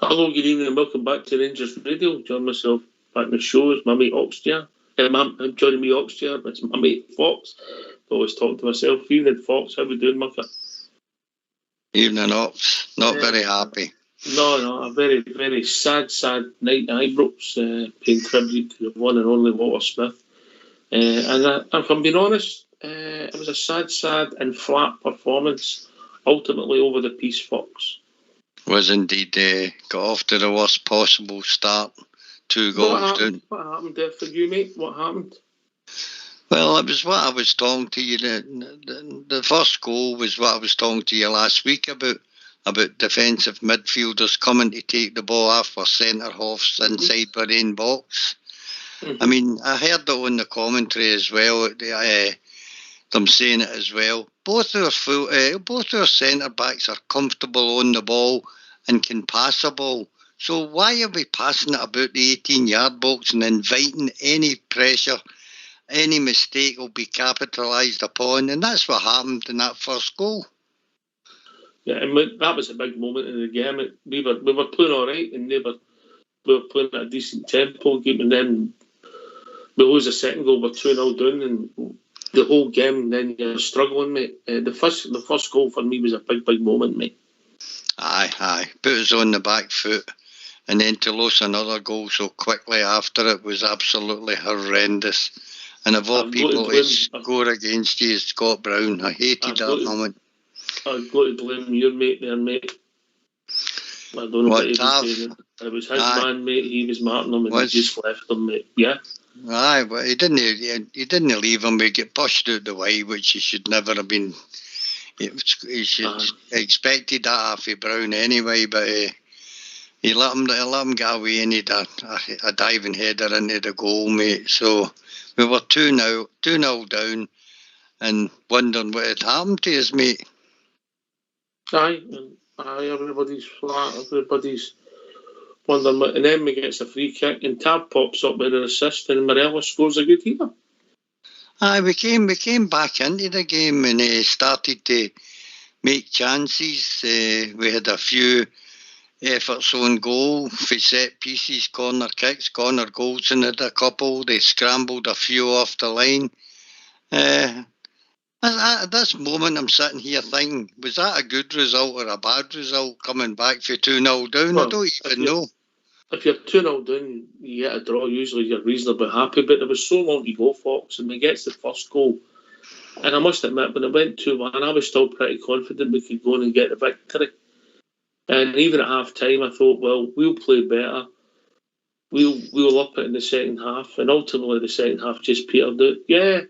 Hello, good evening and welcome back to Rangers Radio. Join myself back in the show. It's my mate Oxtear. I'm joining me Oxtear. It's my mate Fox. I always talking to myself. Evening Fox, how we doing, Mucker? Evening Ox. Not very happy. No, a very, very sad night at Ibrox, paying tribute to the one and only Walter Smith. And if I'm being honest, it was a sad and flat performance, ultimately over the piece, Fox. Was indeed. Got off to the worst possible start. 2 goals down. What happened there for you, mate? What happened? Well, it was what I was talking to you. The first goal was what I was talking to you last week about defensive midfielders coming to take the ball off for centre-halves inside their own box. Mm-hmm. I mean, I heard it on the commentary as well. Them saying it as well. Both our centre-backs are comfortable on the ball and can pass a ball. So why are we passing it about the 18-yard box and inviting any pressure? Any mistake will be capitalised upon, and that's what happened in that first goal. Yeah, and that was a big moment in the game. We were playing all right, and we were playing at a decent tempo, and then we lose a second goal. We're 2-0 down, and the whole game, then you're struggling, mate. The first goal for me was a big moment, mate. Aye. Put us on the back foot. And then to lose another goal so quickly after it was absolutely horrendous. And of all people to score against you is Scott Brown. I hated that moment. I've got to blame your mate there, mate. I don't know what he was saying. It was his man, mate. He was marking him and he just left him, mate. Yeah? Aye, but he didn't leave him. He get pushed out the way, which he should never have been. He should expected that off of Brown anyway, but he let him get away and he had a diving header into the goal, mate. So we were 2-0 down and wondering what had happened to us, mate. Aye, everybody's flat, everybody's wondering what, and then we gets a free kick and Tab pops up with an assist and Morelos scores a good header. Aye, we came back into the game and started to make chances. We had a few efforts on goal for set pieces, corner kicks, corner goals, and had a couple. They scrambled a few off the line. At this moment, I'm sitting here thinking, was that a good result or a bad result coming back for 2-0 down? Well, I don't even know. If you're 2-0 down, you get a draw, usually you're reasonably happy, but there was so long to go, Fox, and we get the first goal. And I must admit, when it went 2-1, I was still pretty confident we could go in and get the victory. And even at half-time, I thought, well, we'll play better. We'll up it in the second half. And ultimately, the second half just petered out. Yeah,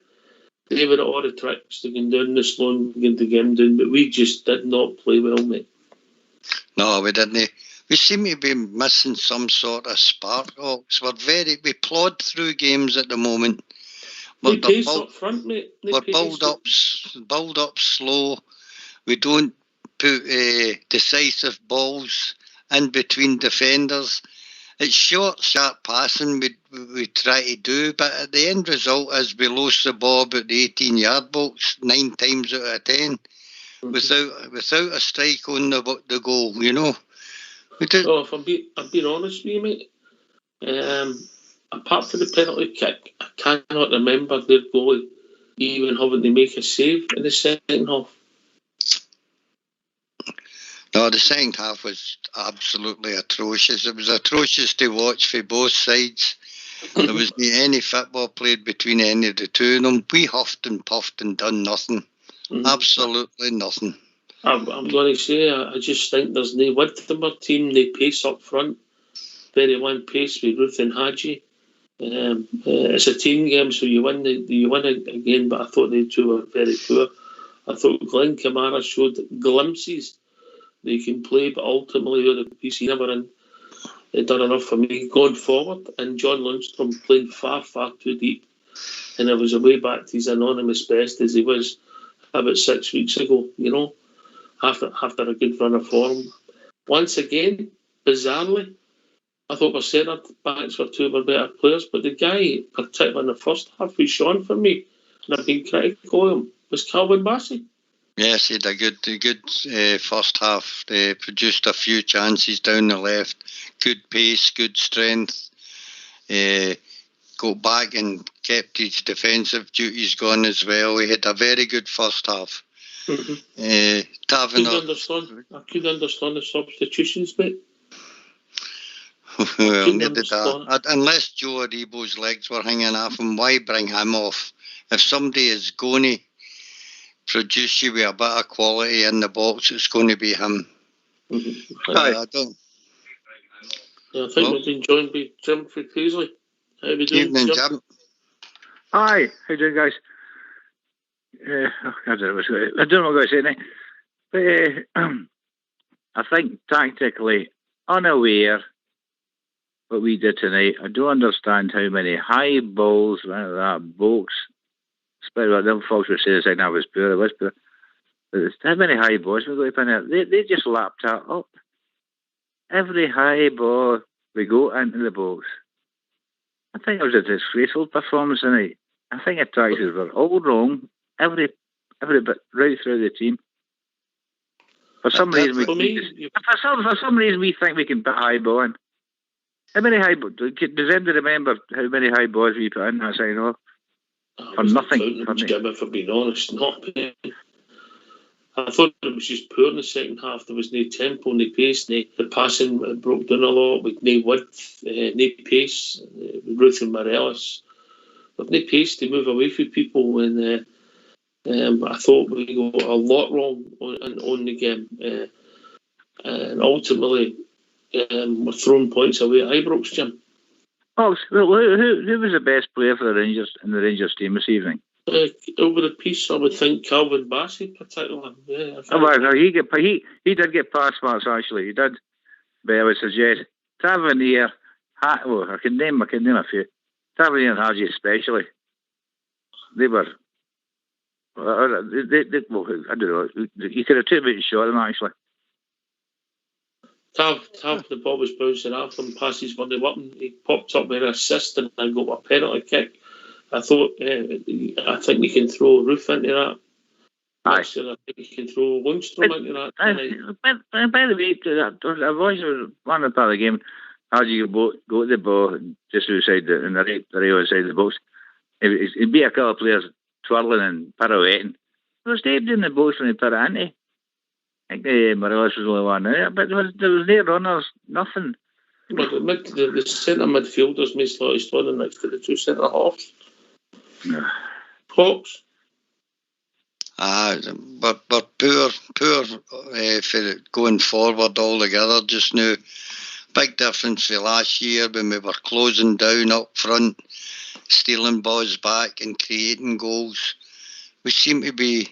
they were at all the tricks to get down the slow and get the game down, but we just did not play well, mate. No, we didn't. We seem to be missing some sort of spark. We plod through games at the moment. They pace up front, mate. We're build up slow. We don't put decisive balls in between defenders. It's short, sharp passing we try to do, but at the end result is we lose the ball about the 18-yard box 9 times out of 10 without a strike on the goal, you know. Oh, if I'm being honest with you, mate, apart from the penalty kick, I cannot remember their goalie even having to make a save in the second half. No, the second half was absolutely atrocious. It was atrocious to watch for both sides. There wasn't any football played between any of the two of them. We huffed and puffed and done nothing. Mm-hmm. Absolutely nothing. I'm going to say, I just think there's no width in our team. They pace up front. Very one pace with Ruth and Hadji. It's a team game, so you win again, but I thought they two were very poor. I thought Glenn Kamara showed glimpses they can play, but ultimately the piece he never done enough for me going forward. And John Lundstrom playing far too deep, and it was a way back to his anonymous best as he was about 6 weeks ago. You know, after a good run of form. Once again, bizarrely, I thought our centre backs were two of our better players, but the guy, particularly in the first half, who shone for me, and I've been critical of him, was Calvin Bassey. Yes, he had a good first half. They produced a few chances down the left. Good pace, good strength. Got back and kept his defensive duties going as well. He had a very good first half. I could understand the substitutions, mate. Well, unless Joe Aribo's legs were hanging off him, why bring him off? If somebody is going to produce you with a bit of quality in the box, it's going to be him. I think we've been joined by Jim from Paisley. How are we doing, Evening, Jim? Hi, how you doing, guys? I don't know what I'm going to say now. But I think tactically, unaware what we did tonight, I don't understand how many high balls went at that box. Especially them folks were saying I was poor, But how many high balls we got up in there? They just lapped that up. Every high ball we go into the box. I think it was a disgraceful performance tonight. I think the tactics were all wrong. Every bit right through the team. For some reason we think we can put high ball in. How many high balls? Does anybody remember how many high balls we put in that second half? For nothing. For being honest, I thought it was just poor in the second half. There was no tempo, no pace, the passing broke down a lot with no width, no pace. Ruth and Morelos, with no pace to move away from people, and I thought we got a lot wrong on the game, and ultimately we're throwing points away at Ibrox, Jim. Oh, who was the best player for the Rangers in the Rangers team this evening? Over the piece, I would think Calvin Bassey, particularly. He did get pass marks actually. He did, but I would suggest Tavernier. I can name a few. Tavernier and Hadji especially. They were. I don't know. You could have took a bit and shot them actually. Tav, the ball was bouncing off him, passes one up, and he popped up with an assist and got a penalty kick. I thought, I think you can throw Roof into that. I think you can throw Lundstrom into that tonight. By the way, I was one part of the game. How do you go to the ball just outside the right outside the box? It'd be a couple of players twirling and pirouetting. There was Dave in the box when he put it in. I think Morelos was the only one there, but there was no runners, nothing. But the centre midfielders made slightly standing next to the two centre halves. Hawks. But poor for going forward altogether just now. Big difference to last year when we were closing down up front, stealing balls back and creating goals. We seem to be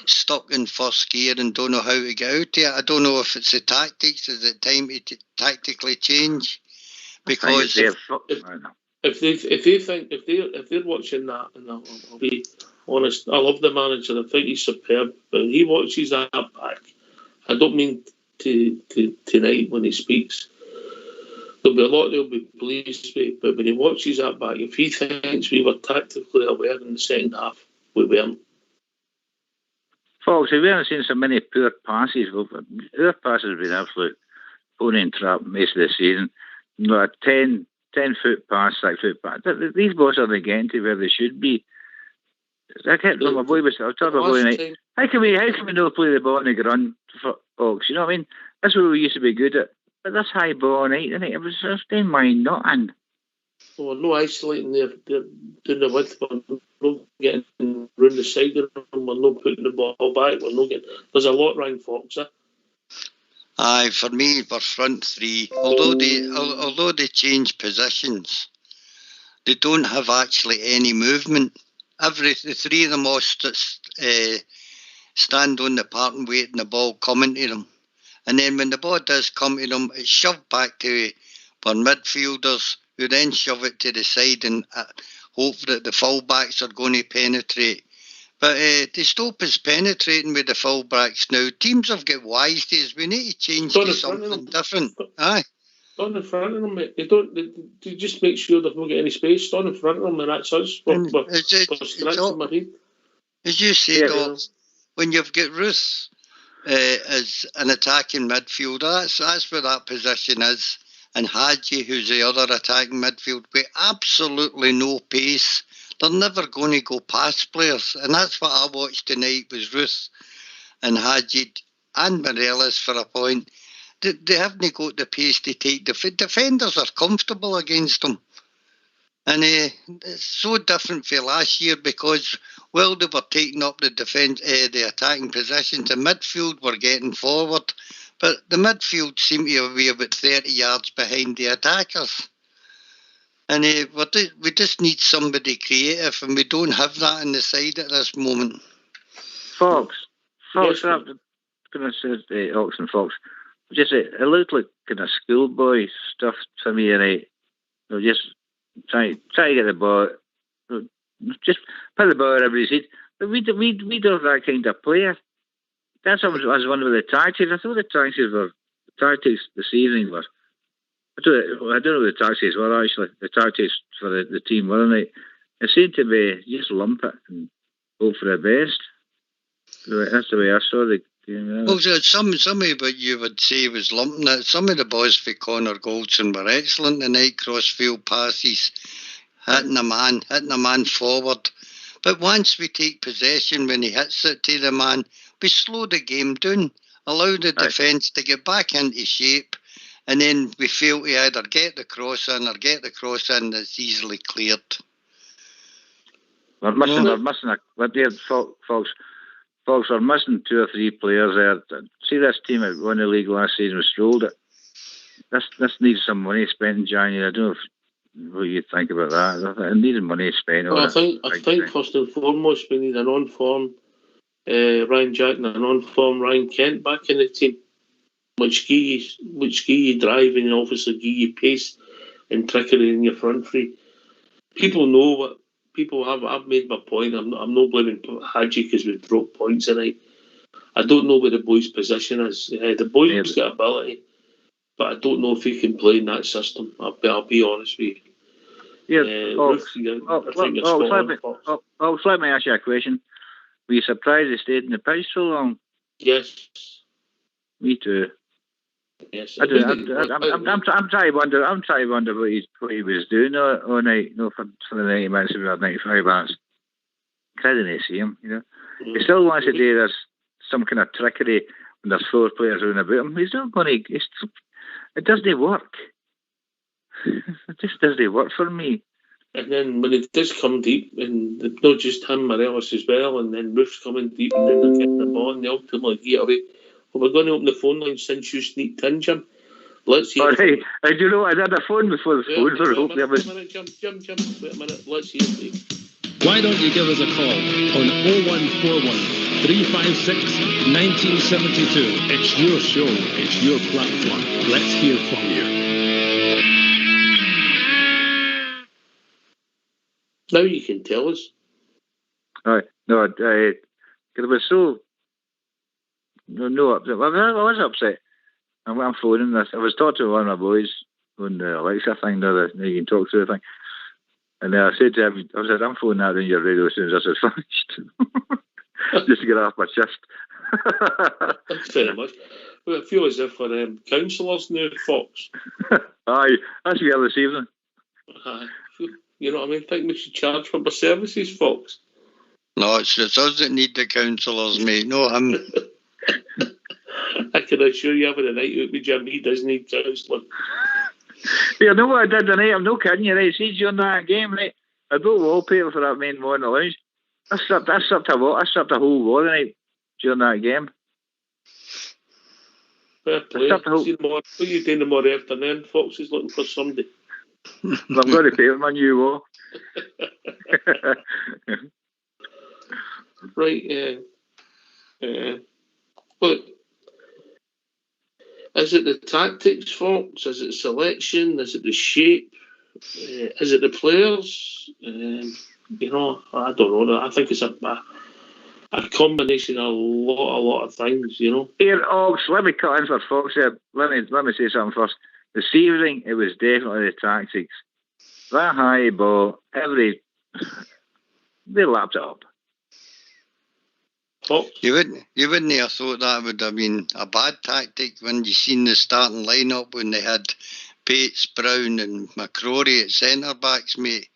stuck in first gear and don't know how to get out there. I don't know if it's the tactics. Is it time to tactically change? Because if they're watching that, and I'll be honest, I love the manager. I think he's superb. But when he watches that back, I don't mean to tonight when he speaks. There'll be a lot they'll be pleased with, but when he watches that back, if he thinks we were tactically aware in the second half, we weren't. Folks, we haven't seen so many poor passes. Our passes have been absolute pony trap most of the season. A 10-foot pass, 6-foot pass. These balls are getting to where they should be. I can't remember. I was talking about boy night. How can we not play the ball in the ground for Oaks? You know what I mean? That's what we used to be good at. But this high ball night, it was just in mind nothing. Well, no isolating there, doing the width, we're not getting round the side of them, we're not putting the ball back, there's a lot around Fox, Aye, for me, we're front three. Although they change positions, they don't have actually any movement. The three of them all stand on the part and waiting the ball coming to them. And then when the ball does come to them, it's shoved back to our midfielders, who then shove it to the side and hope that the fullbacks are going to penetrate. But they stop us penetrating with the fullbacks now. Teams have got wise to us. We need to change to something different. Aye. Stand in front of them, mate. They just make sure they've not got any space. Stand in front of them, and that's us. We're stretching my head. As you say, when you've got Ruth as an attacking midfielder, that's where that position is. And Hadji, who's the other attacking midfield, with absolutely no pace. They're never going to go past players. And that's what I watched tonight, was Ruth and Hadji and Morelos for a point. They haven't got the pace to take. Defenders are comfortable against them. And it's so different for last year because, well, they were taking up the the attacking positions. The midfield were getting forward, but the midfield seemed to be about 30 yards behind the attackers. And we just need somebody creative, and we don't have that on the side at this moment. Fox, yes, I'm going to say Ox and Fox. It looked like kind of schoolboy stuff to me, and just try to get the ball, just put the ball wherever you see it. But we don't have that kind of player. That's what I was wondering with the tactics. I thought the tactics this evening were. I don't know what the tactics were actually. The tactics for the team, weren't they? It seemed to be just lump it and hope for the best. That's the way I saw the game. Well, some of what you would say was lumping it. Some of the boys for Connor Goldson were excellent tonight, cross-field passes, hitting a man forward. But once we take possession, when he hits it to the man, we slow the game down, allow the defence to get back into shape, and then we fail to either get the cross in that's easily cleared. We're missing Folks, we're missing 2 or 3 players there. See, this team that won the league last season was strolled it. This needs some money spent in January. I don't know what you think about that. It needed money spent. Well, I think first and foremost we need an on-form Ryan Jack and an on-form Ryan Kent back in the team, which give you driving and obviously give you pace and trickery in your front three. People know what. I've made my point. I'm not blaming Hadji because we broke points tonight. I don't know where the boy's position is. The boy's got ability, but I don't know if he can play in that system. I'll be honest with you. Let me ask you a question. Were you surprised he stayed in the pitch so long? Yes. Me too. Yes. I'm trying to wonder. What he was doing all night. For the 90 minutes, about 95 minutes. I didn't see him. He still wants to do this some kind of trickery when there's 4 players around about him. He's not going to. It doesn't work. It just doesn't work for me. And then when it does come deep, and not just him, Morelos as well, and then Roof's coming deep, and then they're getting the ball, and they ultimately get away. Well, we're going to open the phone line since you sneaked in, Jim. Let's hear. All right. Do you know I had a phone before the phone? Wait a minute, Jim. Wait a minute. Let's hear, please. Why don't you give us a call on 0141 356 1972? It's your show. It's your platform. Let's hear from you. Now you can tell us. All right. No, it was so. No upset. I was upset. I'm phoning this. I was talking to one of my boys on the Alexa thing, you can talk to the thing. And I said to him, I'm phoning that in your radio as soon as this is finished. Just to get off my chest. Thanks very much. Well, I feel as if we're counsellors now, Fox. Aye, that's the other this evening. You know what I mean? I think we should charge for our services, Fox. No, it's us that need the counsellors, mate, no him. I can assure you, having a night out with Jim, he does need counselling. You know what I did tonight? I'm not kidding you, right? See, during that game, right? I built wallpaper for that main wall in the lounge. I stripped a whole wall tonight during that game. Fair play. What are you doing tomorrow afternoon? Fox is looking for somebody. I'm going to paint my new wall. Right. Look, is it the tactics, Fox? Is it selection? Is it the shape? Is it the players? I don't know. I think it's a combination of a lot of things, Here, Ox, let me cut in for Fox here. Let me say something first. This evening, it was definitely the tactics. That high ball, they lapped it up. Fox? You wouldn't have thought that would have been a bad tactic when you seen the starting lineup when they had Pates, Brown and McCrory at centre backs, mate.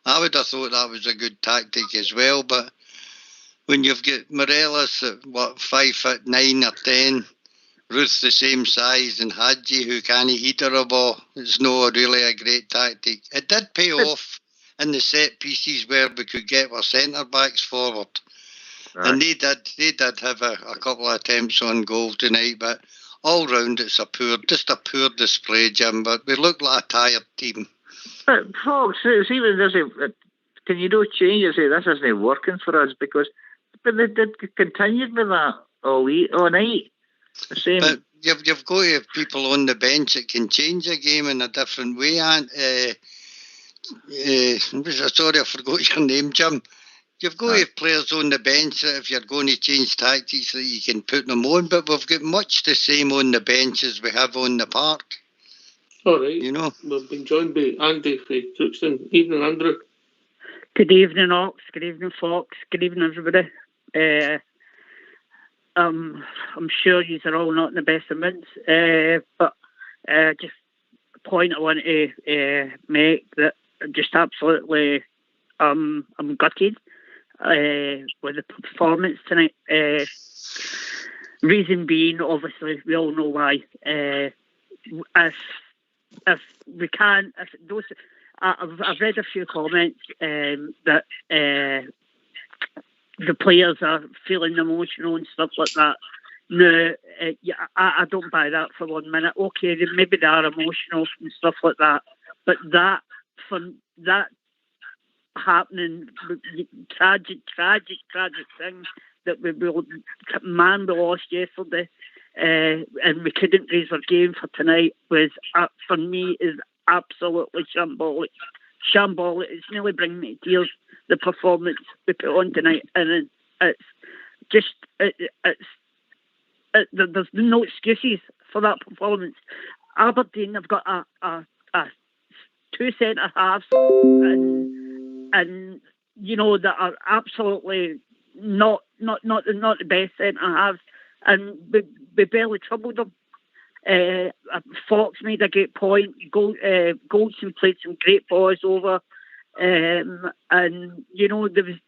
I would have thought that was a good tactic as well, but when you've got Morelos at 5'9" or 10, Ruth the same size, and Hadji who can't heater a ball, it's not really a great tactic. It did pay off in the set pieces where we could get our centre backs forward. Right. And they did have a couple of attempts on goal tonight, but all round it's just a poor display, Jim. But we look like a tired team. But folks, see when there's can you do changes? This isn't working for us because they continued with that all night. The same. But you've got to have people on the bench that can change a game in a different way. And sorry, I forgot your name, Jim. You've got to have players on the bench that if you're going to change tactics that you can put them on, but we've got much the same on the bench as we have on the park. All right. You know. We've been joined by Andy from Crookston. Evening, Andrew. Good evening, Ox. Good evening, Fox. Good evening, everybody. I'm sure you are all not in the best of moods, but just a point I want to make that just absolutely I'm gutted with the performance tonight. Reason being, obviously, we all know why. If we can, if those, I've read a few comments that the players are feeling emotional and stuff like that. No, I don't buy that for 1 minute. Okay, maybe they are emotional and stuff like that, but that happening, tragic thing that we lost yesterday, and we couldn't raise our game for tonight was for me is absolutely shambolic. It's nearly bringing me to tears. The performance we put on tonight, and it's just there's no excuses for that performance. Aberdeen have got a two centre halves, and you know that are absolutely not the best centre halves, and we barely troubled them. Fox made a great point. Goldson played some great balls over, and you know there was.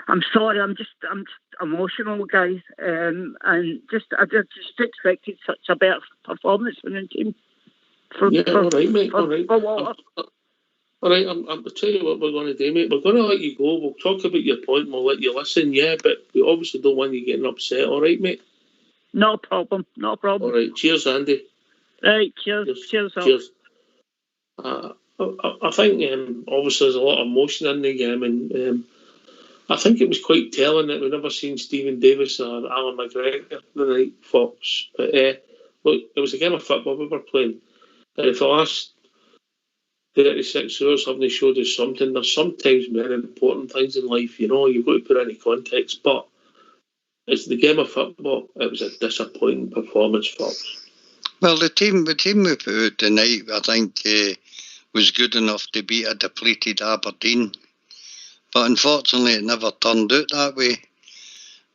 I'm sorry, I'm just emotional, guys, and I just expected such a better performance from the team. All right, mate. All right. All right, I'll tell you what we're going to do, mate. We're going to let you go. We'll talk about your point and we'll let you listen, yeah, but we obviously don't want you getting upset, all right, mate? No problem. All right, cheers, Andy. Right, cheers. Cheers. I think obviously there's a lot of emotion in the game, and I think it was quite telling that we've never seen Stephen Davis or Alan McGregor the night, Fox. But look, it was a game of football we were playing. And for the last 36 hours haven't showed us something. There's sometimes very important things in life, you know, you've got to put it into context. But it's the game of football. It was a disappointing performance, Fox. Well, the team we put out tonight, I think, was good enough to beat a depleted Aberdeen. But unfortunately, it never turned out that way.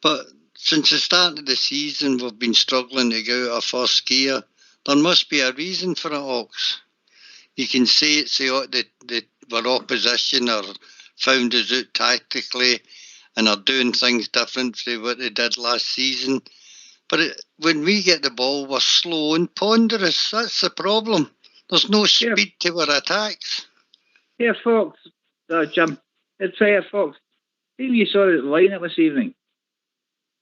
But since the start of the season, we've been struggling to get out of first gear. There must be a reason for it, Ox. You can say it's our opposition or found us out tactically and are doing things different to what they did last season. But when we get the ball, we're slow and ponderous. That's the problem. There's no speed to our attacks. Yeah, Fox, Jim. It's fair, Fox. Even you saw the lineup this evening.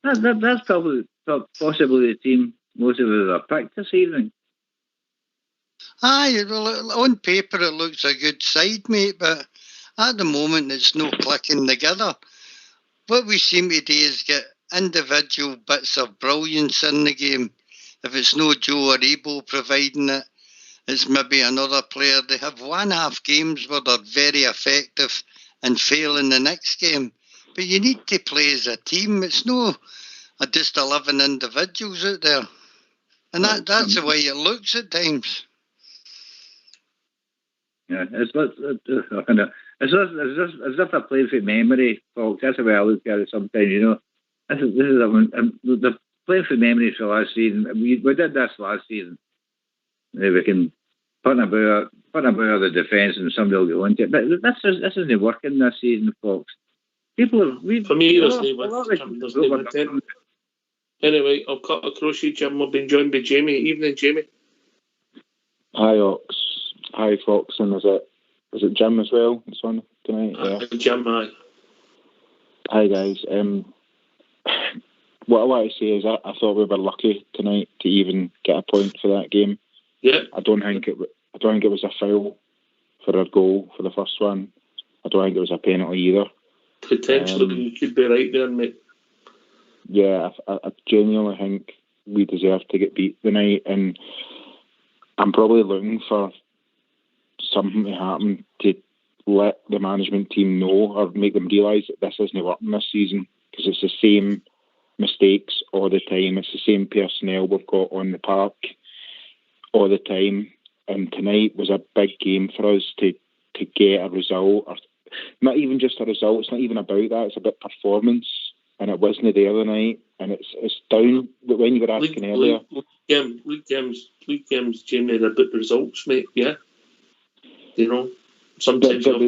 That's probably possibly the team most of us are picked this evening. Aye, well, on paper it looks a good side, mate, but at the moment it's no clicking together. What we seem to do is get individual bits of brilliance in the game. If it's no Joe Aribo providing it, it's maybe another player. They have 1.5 games where they're very effective and fail in the next game. But you need to play as a team. It's no just 11 individuals out there. And that's the way it it's Yeah, it's as if I played for memory, folks. That's the way I look at it sometimes, you know. They're playing for memories for last season. We did this last season. We can put about the defence and somebody will go into it. But this isn't working this season, folks. For me, there's no. Anyway, I'll cut across you, Jim. We've been joined by Jamie. Evening, Jamie. Hi, Ox. Hi, Fox. And is it Jim as well? This one tonight. Yeah. Jim, hi. Hi, guys. What I want to say is I thought we were lucky tonight to even get a point for that game. Yeah. I don't think it was a foul for our goal for the first one. I don't think it was a penalty either. Potentially, you could be right there, mate. Yeah, I genuinely think we deserve to get beat tonight, and I'm probably looking for something to happen to let the management team know or make them realise that this isn't working this season, because it's the same mistakes all the time. It's the same personnel we've got on the park all the time, and tonight was a big game for us to get a result, or not even just a result. It's not even about that. It's about performance, and it wasn't there tonight, and it's down. But when you were asking earlier, League games, Jamie, are about results, mate. Yeah, you know, sometimes but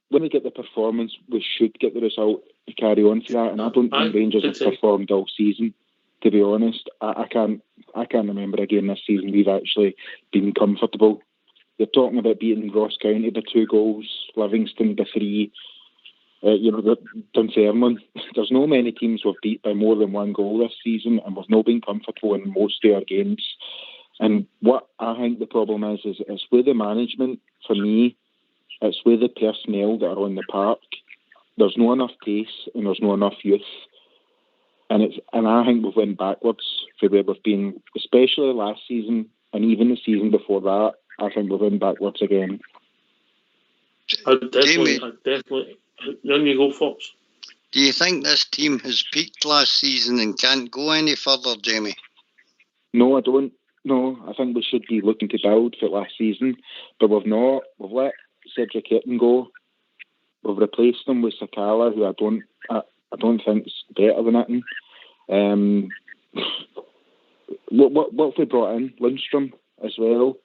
when we get the performance, we should get the result to carry on for that. And I don't think Rangers have performed all season. To be honest, I can't remember a game this season we've actually been comfortable. You're talking about beating Ross County by 2 goals, Livingston by 3. Dunfermline. There's no many teams we've beat by more than 1 goal this season, and we've not been comfortable in most of our games. And what I think the problem is it's with the management. For me, it's with the personnel that are on the park. There's no enough pace and there's no enough youth. And I think we've went backwards for where we've been, especially last season and even the season before that. I think we've went backwards again. I definitely. On you go, Fox. Do you think this team has peaked last season and can't go any further, Jamie? No, I don't. No, I think we should be looking to build for last season, but we've not. We've let Cedric Hitton go. We've replaced him with Sakala, who I don't think's better than Hitton. What have we brought in? Lundstrom as well.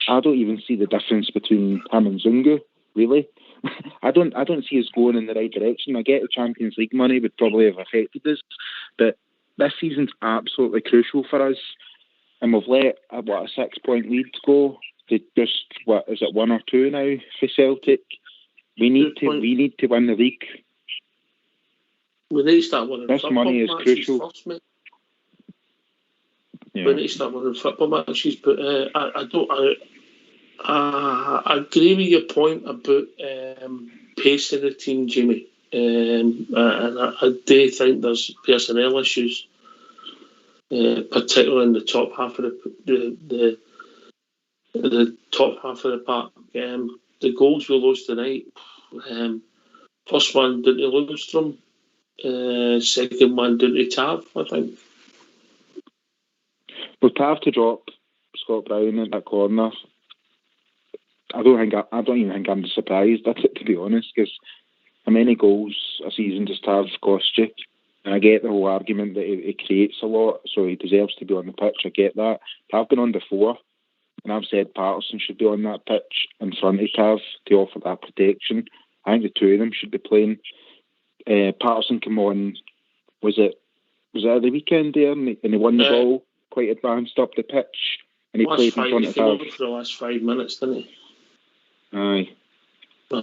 I don't even see the difference between him and Zungu, really. I don't see us going in the right direction. I get the Champions League money would probably have affected us, but this season's absolutely crucial for us, and we've let a 6-point lead go to just 1 or 2 now for Celtic. We need to win the league. We need to start winning. This money is crucial. First, mate. Yeah. We need to start winning football matches, but I agree with your point about pace in the team, Jimmy, and I do think there's personnel issues, particularly in the top half of the top half of the park. The goals we lost tonight, first one down to Lundstrom, second one down to Tav, I think. Well, Tav to drop Scott Brown in that corner. I don't even think I'm surprised at it, to be honest, because how many goals a season does Tav cost you? And I get the whole argument that he creates a lot, so he deserves to be on the pitch. I get that. Tav been on before, and I've said Patterson should be on that pitch in front of Tav to offer that protection. I think the two of them should be playing. Patterson came on, was it the weekend there, and he won the ball quite advanced up the pitch, and he played in front of Tav. He came on for the last 5 minutes, didn't he? Aye. I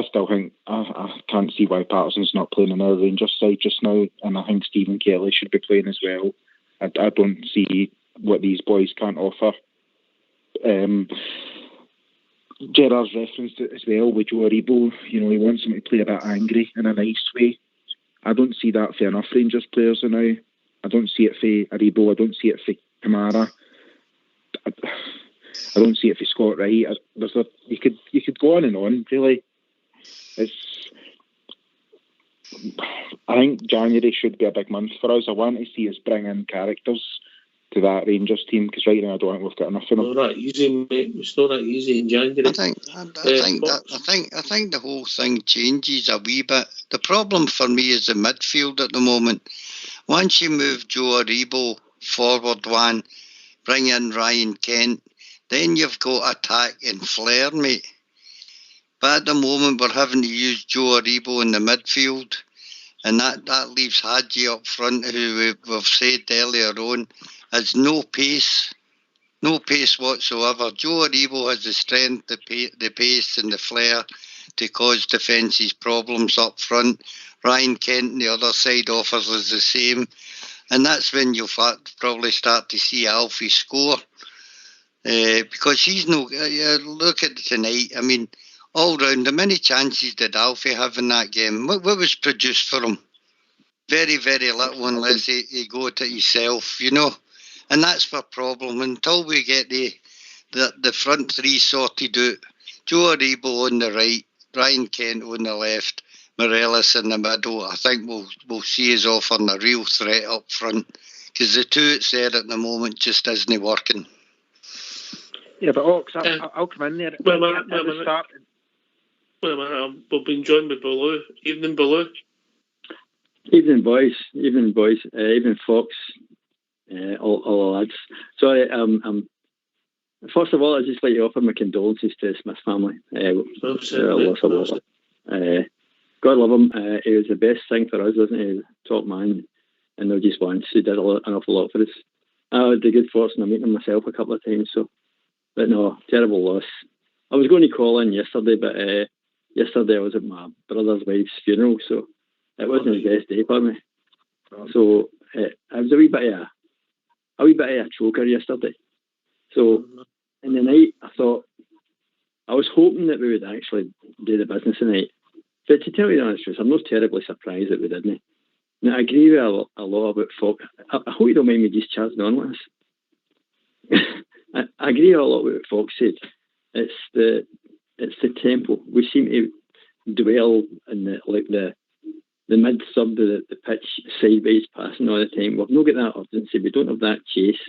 still think I can't see why Patterson's not playing in our Rangers side just now, and I think Stephen Kelly should be playing as well. I don't see what these boys can't offer. Gerard's referenced it as well with Joe Aribo. You know, he wants him to play a bit angry in a nice way. I don't see that for enough Rangers players now. I don't see it for Aribo. I don't see it for Kamara. I don't see it for Scott Wright. You could go on and on, really. I think January should be a big month for us. I want to see us bring in characters to that Rangers team, because right now I don't think we've got enough of them. Not that easy, mate. It's not that easy in January. I think the whole thing changes a wee bit. The problem for me is the midfield at the moment. Once you move Joe Aribo forward one, bring in Ryan Kent, then you've got attack and flair, mate. But at the moment, we're having to use Joe Aribo in the midfield, and that leaves Hadji up front, who we've said earlier on has no pace whatsoever. Joe Aribo has the strength, the pace, and the flair to cause defences problems up front. Ryan Kent on the other side offers us the same, and that's when you'll probably start to see Alfie score. Because he's no... look at tonight, I mean, all round, how many chances did Alfie have in that game? What was produced for him? Very, very little unless he go to himself, you know. And that's our problem. Until we get the front three sorted out, Joe Aribo on the right, Ryan Kent on the left, Morelos in the middle, I think we'll see us offering a real threat up front. Because the two that's there at the moment just isn't working. Yeah, but Ox, I'll come in there. We've been joined by Baloo. Evening, Baloo. Evening, boys. Evening, Fox. All the lads. Sorry, first of all, I'd just like to offer my condolences to the Smith family. God love him. He was the best thing for us, wasn't he? Top man. And not just once. He did an awful lot for us. I had the good fortune of meeting him myself a couple of times. But no, terrible loss. I was going to call in yesterday, but yesterday I was at my brother's wife's funeral, so it wasn't the best day for me. So it was a wee bit of a choker yesterday. So in the night, I was hoping that we would actually do the business tonight. But to tell you the honest truth, I'm not terribly surprised that we didn't. Now, I agree with a lot about Fox. I hope you don't mind me just chatting on with this. I agree a lot with what Fox said. It's the tempo. We seem to dwell in the mid third of the pitch, sideways passing all the time. We've not got that urgency. We don't have that chase,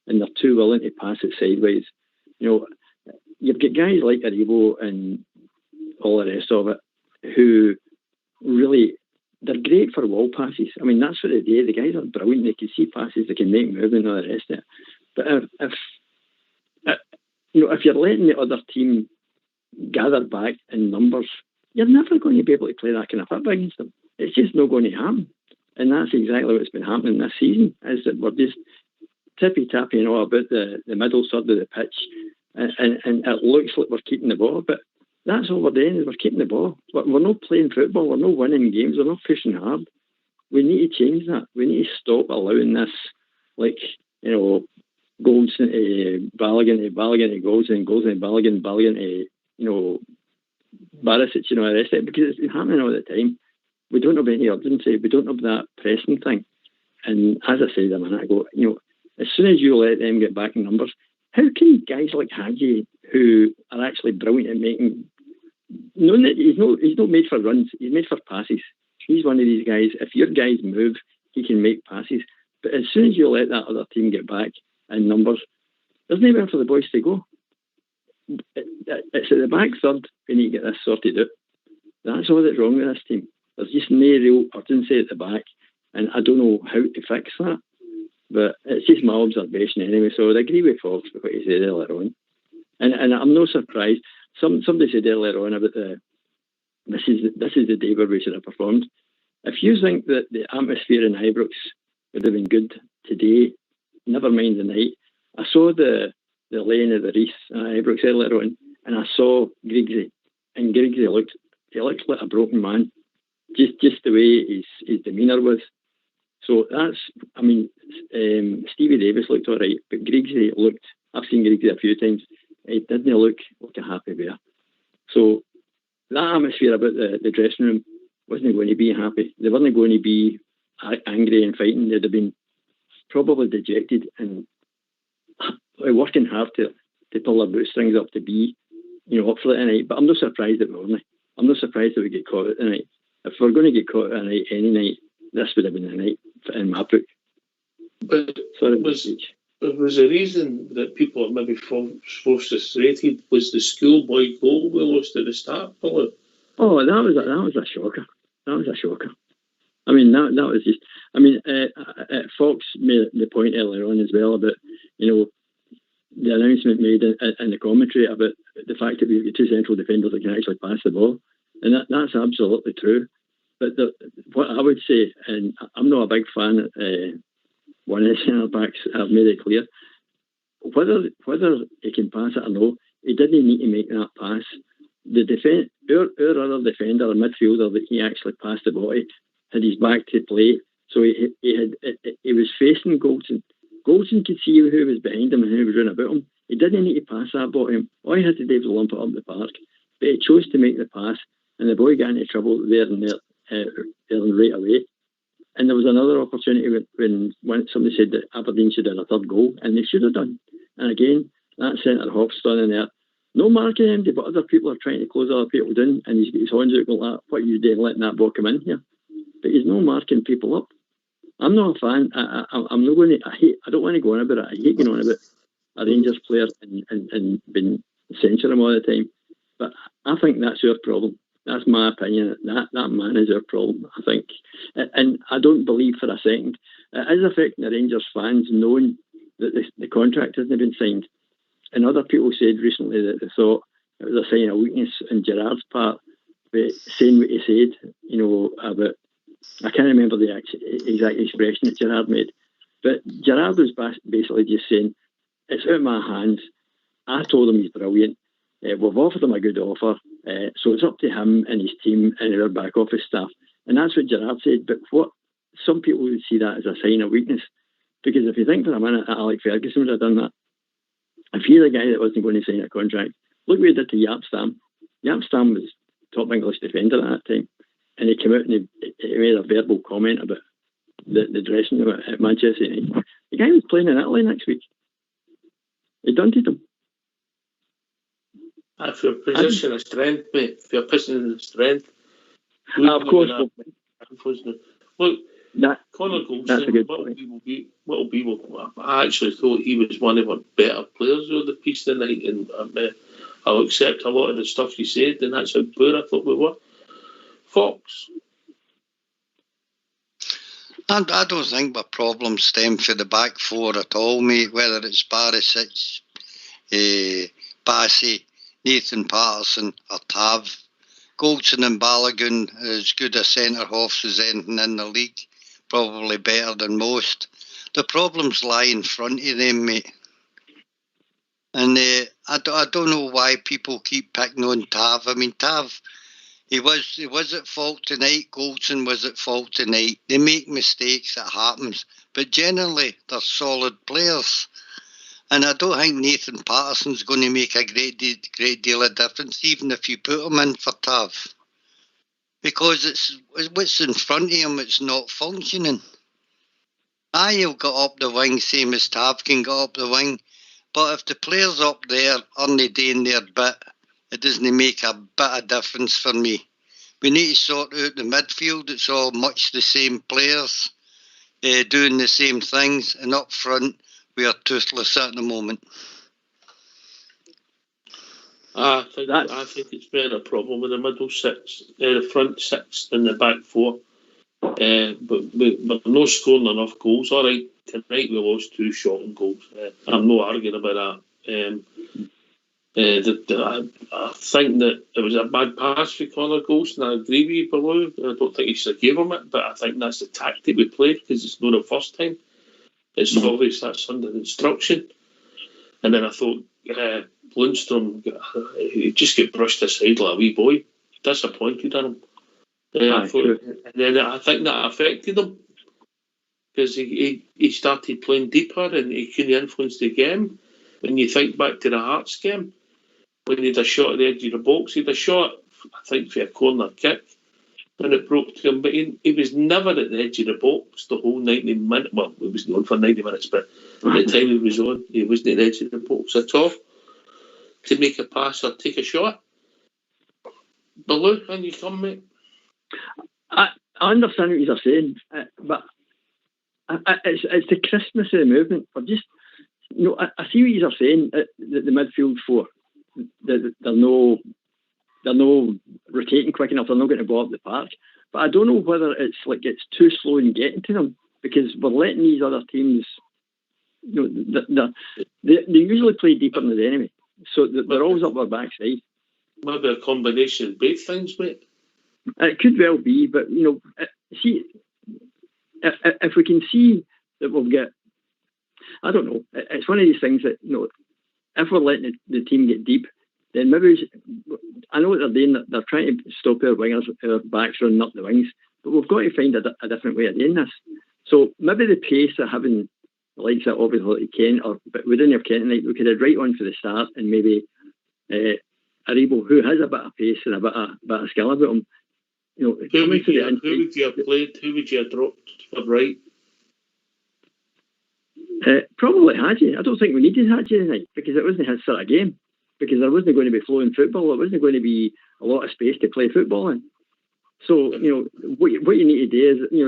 and they're too willing to pass it sideways. You know, you've got guys like Aribo and all the rest of it who really, they're great for wall passes. I mean, that's what they do. The guys are brilliant. They can see passes, they can make movement and all the rest of it. But if you're letting the other team gather back in numbers, you're never going to be able to play that kind of football against them. It's just not going to happen. And that's exactly what's been happening this season, is that we're just tippy-tappy about the middle third of the pitch, and it looks like we're keeping the ball, but that's all we're doing, is we're keeping the ball. We're not playing football, we're not winning games, we're not pushing hard. We need to change that. We need to stop allowing this, goals into Balogun to goals, and goals into Balogun to, Barisic, the rest of it, because it's been happening all the time. We don't have any urgency, we don't have that pressing thing. And as I said a minute ago, as soon as you let them get back in numbers, how can guys like Hadji, who are actually brilliant at making, knowing that he's not made for runs, he's made for passes. He's one of these guys, if your guys move, he can make passes. But as soon as you let that other team get back in numbers, there's nowhere for the boys to go. It's at the back third we need to get this sorted out. That's all that's wrong with this team. There's just no real urgency at the back, and I don't know how to fix that. But it's just my observation anyway. So I agree with Fox with what he said earlier on, and I'm no surprised. Somebody said earlier on about this is the day where we should have performed. If you think that the atmosphere in Ibrox would have been good today, never mind the night. I saw the lane of the wreath at Ibrox earlier on, and I saw Griggsy, and Griggsy looked like a broken man, just the way his demeanour was. So that's, Stevie Davis looked all right, but Griggsy looked, I've seen Griggsy a few times, he didn't look like a happy bear. So that atmosphere about the dressing room wasn't going to be happy. They weren't going to be angry and fighting. They'd have been probably dejected and working hard to pull their bootstrings up to be, up for it tonight. But I'm not surprised that we weren't. I'm not surprised that we get caught out tonight. If we're going to get caught out any night, this would have been the night in my book. But sorry, was was a reason that people are maybe frustrated was the schoolboy goal we lost at the start, Billy. Oh, that was a shocker. That was a shocker. I mean, that was just. I mean, Fox made the point earlier on as well about, you know, the announcement made in the commentary about the fact that we've got two central defenders that can actually pass the ball, and that's absolutely true. But what I would say, and I'm not a big fan. One of the centre backs have made it clear whether he can pass it or no. He didn't need to make that pass. Our other defender, a midfielder that he actually passed the ball to, had his back to play, so he was facing Goldson. Goldson could see who was behind him and who was running about him. He didn't need to pass that ball to him. All he had to do was lump it up the park. But he chose to make the pass, and the boy got into trouble there and right away. And there was another opportunity when somebody said that Aberdeen should have a third goal, and they should have done. And again, that centre half standing there, no marking him, but other people are trying to close other people down, and he's got his horns out like, what are you doing letting that ball come in here? But he's no marking people up. I'm not a fan. I'm not going to. I don't want to go on about it. I hate going on about a Rangers player and being censoring him all the time. But I think that's our problem. That's my opinion. That man is our problem, I think. And I don't believe for a second it is affecting the Rangers fans knowing that the contract hasn't been signed. And other people said recently that they thought it was a sign of weakness on Gerrard's part, but saying what he said, you know, about, I can't remember the exact expression that Gerrard made, but Gerrard was basically just saying, it's out of my hands. I told him he's brilliant. We've offered him a good offer, so it's up to him and his team and our back office staff. And that's what Gerrard said. But what some people would see that as a sign of weakness, because if you think for a minute that Alex Ferguson would have done that, if you're the guy that wasn't going to sign a contract, look what he did to Jaap Stam. Jaap Stam was top English defender at that time, and he came out and he made a verbal comment about the dressing room at Manchester United. The guy was playing in Italy next week. He dunted him. For your position of strength, mate. For your position of strength. Of course. Look, Connor Goldson, what will be, I actually thought he was one of our better players of the piece tonight, and I'll accept a lot of the stuff you said, and that's how poor I thought we were. Fox? I don't think the problems stem from the back four at all, mate, whether it's Barisic, Bassey, Nathan Patterson or Tav. Goldson and Balogun are as good a centre-halves as anything in the league, probably better than most. The problems lie in front of them, mate. And I don't know why people keep picking on Tav. I mean, Tav, he was at fault tonight. Goldson was at fault tonight. They make mistakes, it happens. But generally, they're solid players. And I don't think Nathan Patterson's going to make a great deal of difference, even if you put him in for Tav. Because it's what's in front of him, it's not functioning. He'll get up the wing, same as Tav can get up the wing. But if the players up there aren't doing their bit, it doesn't make a bit of difference for me. We need to sort out the midfield. It's all much the same players doing the same things. And up front, we are toothless at the moment. I think it's been a problem with the middle six, the front six and the back four. But we're not scoring enough goals. All right, tonight we lost 2 shocking goals. I'm not arguing about that. I think that it was a bad pass for Connor Goldson. I agree with you, Baloo. I don't think he should have gave him it, but I think that's the tactic we played because it's not the first time. It's obvious that's under instruction. And then I thought Lundstrom, he just got brushed aside like a wee boy. Disappointed in him. And then I think that affected him because he started playing deeper and he couldn't influence the game. When you think back to the Hearts game, when he had a shot at the edge of the box, he had a shot, I think, for a corner kick, and it broke to him. But he was never at the edge of the box the whole 90 minutes. Well, he was on for 90 minutes, but at the time he was on, he wasn't at the edge of the box at all to make a pass or take a shot. Baloo, can you come, mate? I understand what you're saying, but it's the Christmas of the movement. For just I see what you're saying. The midfield four, they're no rotating quick enough. They're not going to go up the park. But I don't know whether it's too slow in getting to them, because we're letting these other teams. They usually play deeper than the enemy, so they're always up their backside. Maybe a combination of both things, mate. It could well be, but see, if we can see that we'll get, I don't know. It's one of these things that if we're letting the team get deep, then maybe I know what they're doing. They're trying to stop our wingers, our backs running up the wings, but we've got to find a different way of doing this. So maybe the pace of having the likes of obviously Kent, but we didn't have Kent tonight. We could have right on for the start, and maybe Aribo, who has a bit of pace and a bit of skill about him. Who would you have played? Who would you have dropped for right? Probably Hadji. I don't think we needed Hadji tonight, because it wasn't his sort of game. Because there wasn't going to be flowing football. There wasn't going to be a lot of space to play football in. So what you need to do is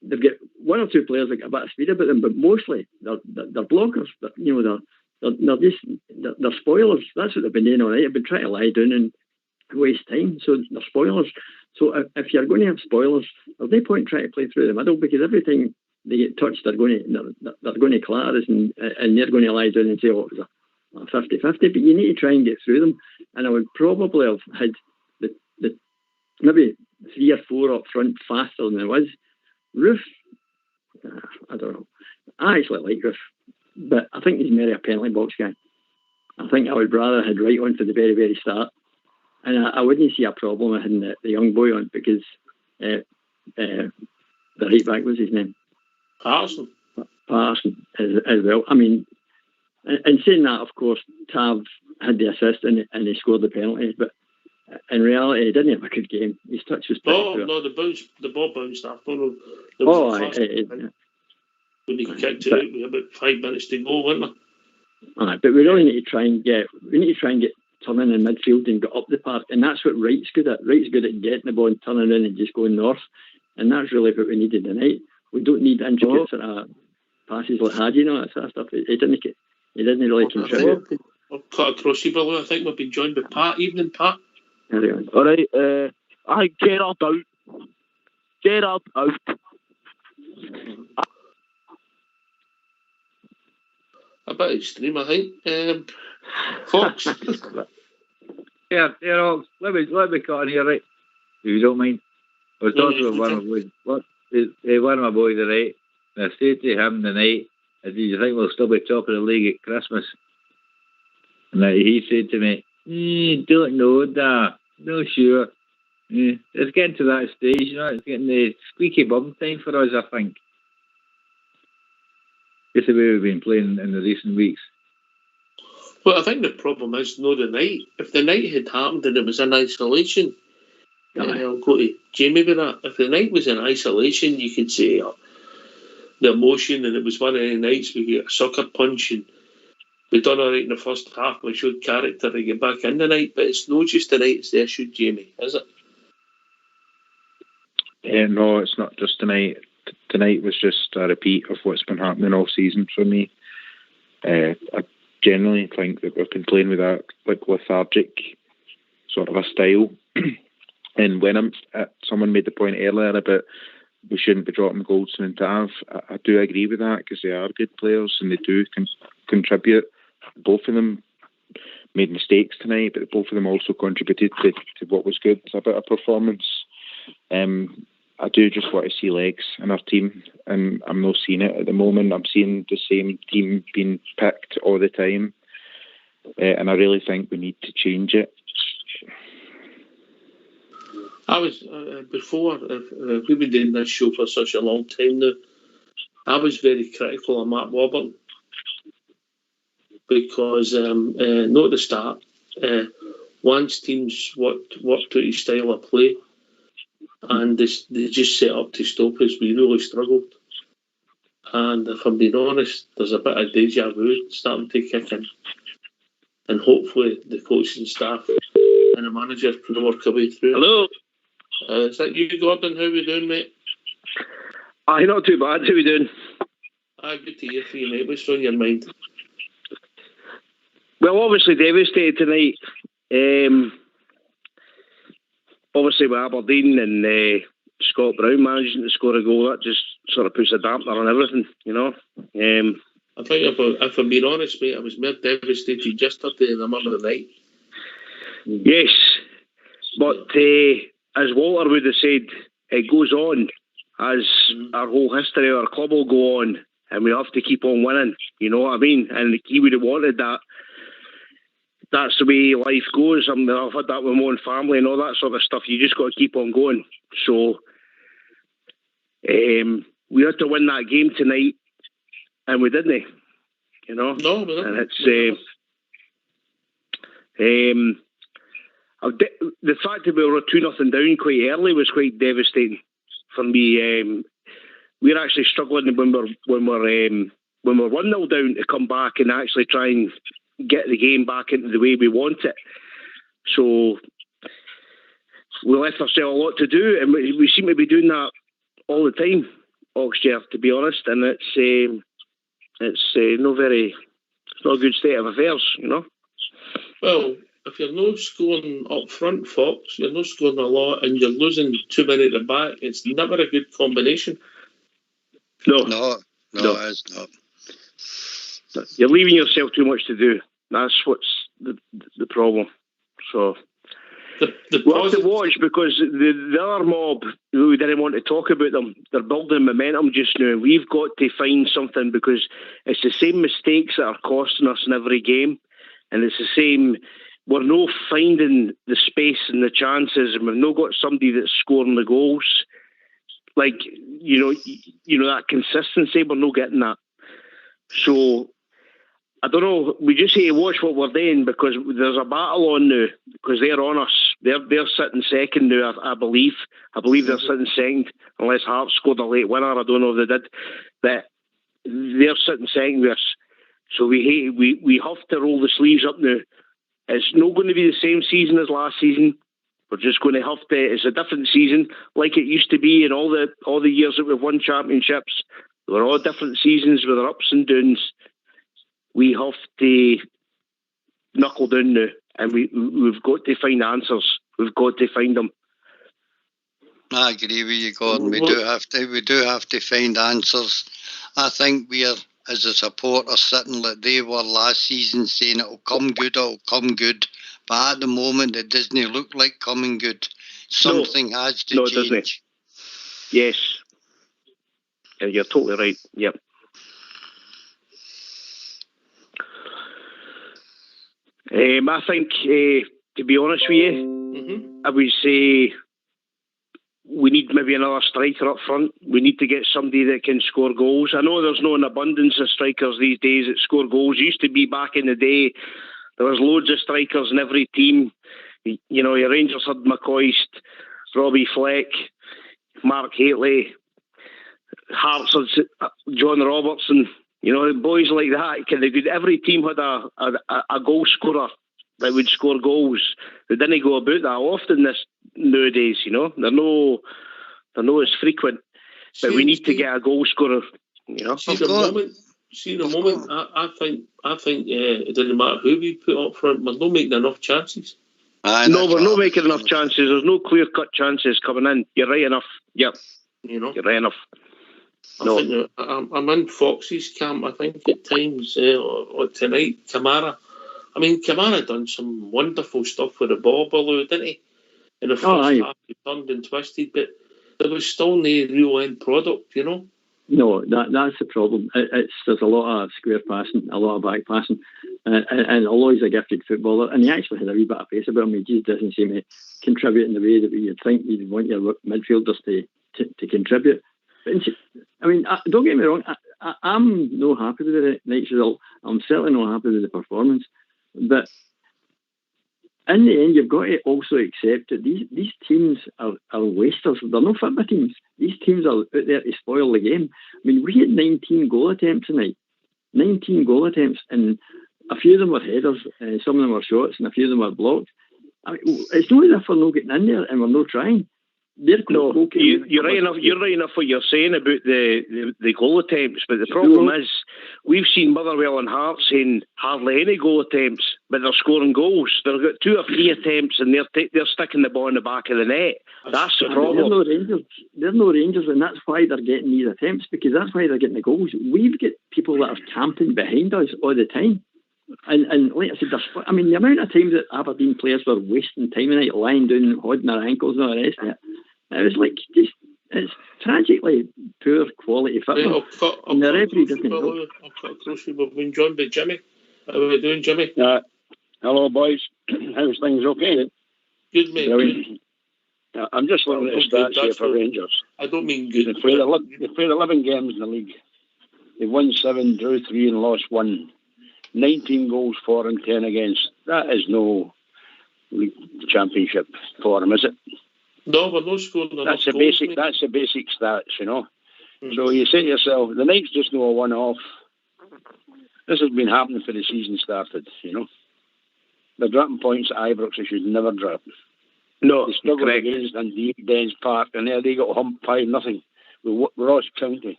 they've got one or two players that got a bit of speed about them, but mostly they're blockers. They're spoilers. That's what they've been doing all night. They've been trying to lie down and waste time. So they're spoilers. So if you're going to have spoilers, there's no point trying to play through the middle, because every time they get touched, they're going to clatter us, and they're going to lie down and say, "Oh, it was a 50-50." But you need to try and get through them. And I would probably have had the maybe 3 or 4 up front faster than there was. Roof, I don't know. I actually like Roof, but I think he's merely a penalty box guy. I think I would rather had right on for the very, very start. And I wouldn't see a problem with having the young boy on, because the right back, was his name? Patterson as well. I mean, and saying that, of course, Tav had the assist and he scored the penalty, but in reality, he didn't have a good game. His touch was pretty poor. No, the ball bounced off. When he kicked it out with about 5 minutes to go, wasn't there? But we really need to try and get turning in midfield and get up the park, and that's what Wright's good at. Wright's good at getting the ball and turning in and just going north, and that's really what we needed tonight. We don't need intricate sort of passes like Hadji, that sort of stuff. He didn't really contribute. I'll cut across you, Billy. I think we've been joined by Pat. Evening, Pat. All right. I Gerard out. Gerard out. A bit extreme, I think. Fox. Yeah, Ox. Let me cut in here, right? If you don't mind. I was talking with one of my boys tonight, and I said to him tonight, "Do you think we'll still be top of the league at Christmas?" And he said to me, "Don't know, Dad. No sure. It's getting to that stage, it's getting the squeaky bum time for us, I think. Just the way we've been playing in the recent weeks." Well, I think the problem is the night. If the night had happened and it was in isolation, I'll go to Jamie with that. If the night was in isolation, you could say the emotion, and it was one of the nights we get a sucker punch, and we done all right in the first half. We showed character to get back in the night, but it's not just the night, it's the issue, Jamie, is it? No, it's not just tonight. Tonight was just a repeat of what's been happening all season for me. I generally think that we've been playing with that lethargic sort of a style. And when someone made the point earlier about we shouldn't be dropping Goldson and Tav, I do agree with that, because they are good players and they do contribute. Both of them made mistakes tonight, but both of them also contributed to what was good about a performance. I do just want to see legs in our team, and I'm not seeing it at the moment. I'm seeing the same team being picked all the time, and I really think we need to change it. I was before we've been doing this show for such a long time now. I was very critical of Matt Warburton because not at the start. Once teams worked out his style of play, and they just set up to stop us, we really struggled. And if I'm being honest, there's a bit of deja vu starting to kick in, and hopefully the coaching staff and the manager can work their way through. Hello. Is that you, Gordon? How we doing, mate? Not too bad. How we doing? Good to hear from you, mate. What's on your mind? Well, obviously devastated tonight. Obviously with Aberdeen and Scott Brown managing to score a goal, that just sort of puts a dampener on everything, you know. I think if I'm being honest, mate, I was more devastated yesterday than Monday night. Yes, but as Walter would have said, it goes on as our whole history of our club will go on, and we have to keep on winning, you know what I mean? And he would have wanted that. That's the way life goes. I've had that with my own family and all that sort of stuff. You just got to keep on going. So we had to win that game tonight, and we didn't, you know. No, we didn't. And it's the fact that we were 2-0 down quite early was quite devastating for me. We're actually struggling when we're 1-0 down to come back and actually try and get the game back into the way we want it. So we left ourselves a lot to do, and we seem to be doing that all the time, Oxshire, to be honest. And it's not a good state of affairs, you know. Well, if you're not scoring up front, Fox, you're not scoring a lot, and you're losing too many at the back, it's never a good combination. No, it is not. You're leaving yourself too much to do. That's what's the problem. So we'll have to watch, because the other mob who didn't want to talk about them, they're building momentum just now. We've got to find something, because it's the same mistakes that are costing us in every game, and it's the same. We're not finding the space and the chances, and we've not got somebody that's scoring the goals. Like, you know that consistency, we're not getting that. So I don't know. We just need to watch what we're doing, because there's a battle on now, because they're on us. They're sitting second now, I believe. I believe they're sitting second, unless Hearts scored a late winner. I don't know if they did. But they're sitting second with us. So we have to roll the sleeves up now. It's not going to be the same season as last season. We're just going to have to. It's a different season, like it used to be in all the years that we've won championships. They were all different seasons with their ups and downs. We have to knuckle down now, and we've got to find answers. We've got to find them. I agree with you, Gordon. We do have to find answers. I think we are, as a supporter, sitting like they were last season, saying it'll come good. But at the moment, it doesn't look like coming good. Something has to change. Doesn't it? Yes. Yeah, you're totally right. Yep. I think, to be honest with you, I would say we need maybe another striker up front. We need to get somebody that can score goals. I know there's no an abundance of strikers these days that score goals. It used to be back in the day. There was loads of strikers in every team. You know, your Rangers had McCoist, Robbie Fleck, Mark Haitley, Hearts had John Robertson. You know, boys like that. Every team had a goal scorer that would score goals. They didn't go about that often nowadays. You know, they're no as frequent. But we need to get a goal scorer. You know, See the moment. I think it doesn't matter who we put up front. We're not making enough chances. No, we're not making enough chances. There's no clear-cut chances coming in. You're right enough. Yep. You know, you're right enough. I think I'm in Fox's camp. I think at times, or tonight, Kamara. I mean, Kamara done some wonderful stuff with the ball, didn't he? In the first half, he turned and twisted, but there was still no real end product, you know. No, that's the problem. There's a lot of square passing, a lot of back passing, and although he's a gifted footballer, and he actually has a wee bit of pace about him, he just doesn't seem to contribute in the way that you'd think you'd want your midfielders to contribute. But I mean, don't get me wrong, I'm not happy with the night's result. I'm certainly not happy with the performance. But in the end, you've got to also accept that these teams are wasters. They're no football teams. These teams are out there to spoil the game. I mean, we had 19 goal attempts tonight. 19 goal attempts, and a few of them were headers, some of them were shots, and a few of them were blocked. I mean, it's not as if we're not getting in there and we're not trying. You're right enough. You're right enough what you're saying about the goal attempts, but the problem is we've seen Motherwell and Hearts saying hardly any goal attempts, but they're scoring goals. They've got 2 or 3 attempts, and they're sticking the ball in the back of the net. That's the problem. They're no Rangers, and that's why they're getting these attempts, because that's why they're getting the goals. We've got people that are camping behind us all the time. And like I said, the amount of times that Aberdeen players were wasting time tonight, lying down, holding their ankles and all the rest of it, it was like it's tragically poor quality football. And the referee doesn't know. I'll cut across you. We've been joined by Jimmy. How are we doing, Jimmy? Hello, boys. How's things? Okay? Good, mate. Brilliant. I'm just looking at the stats here for Rangers. I don't mean good. They played 11 games in the league. They've won 7, drew 3 and lost 1. 19 goals for and 10 against. That is no league championship for them, is it? No, we're not scoring enough That's the goals, basic. mate. That's the basic stats, you know. So you say to yourself, the night's just no a one-off. This has been happening for the season started, you know. They're dropping points at Ibrox they should never drop. No, they struggled against Dundee, Dens Park, and there they got humped 5-0 with Ross County.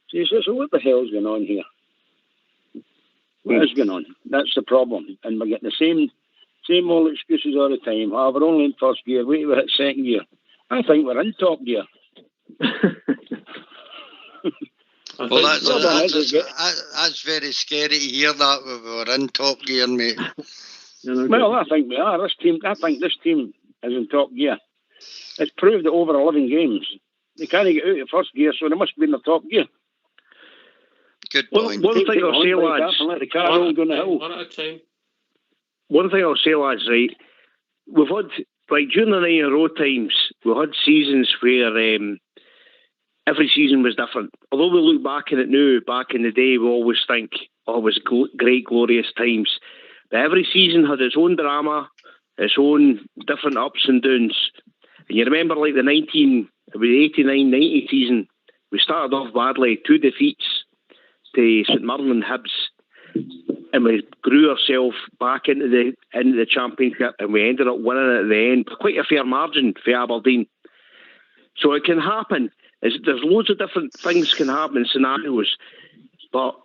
So you say, so what the hell's going on here? What is going on? That's the problem. And we're getting the same old excuses all the time. Oh, we're only in first gear. Wait, we're at second gear. I think we're in top gear. Well, that's very scary to hear that we're in top gear, mate. Well, I think we are. I think this team is in top gear. It's proved that over 11 games they can't get out of first gear, so they must be in the top gear. Good point. One thing I'll say, lads. One at a time. One thing I'll say, lads, right? We've had, like, during the 9 in a row times, we've had seasons where every season was different. Although we look back at it now, back in the day, we always think, oh, it was great, glorious times. But every season had its own drama, its own different ups and downs. And you remember, like, the 89-90 season, we started off badly, 2 defeats to St Mirren and Hibs, and we grew ourselves back into the championship, and we ended up winning at the end, quite a fair margin for Aberdeen. So it can happen. There's loads of different things can happen in scenarios, but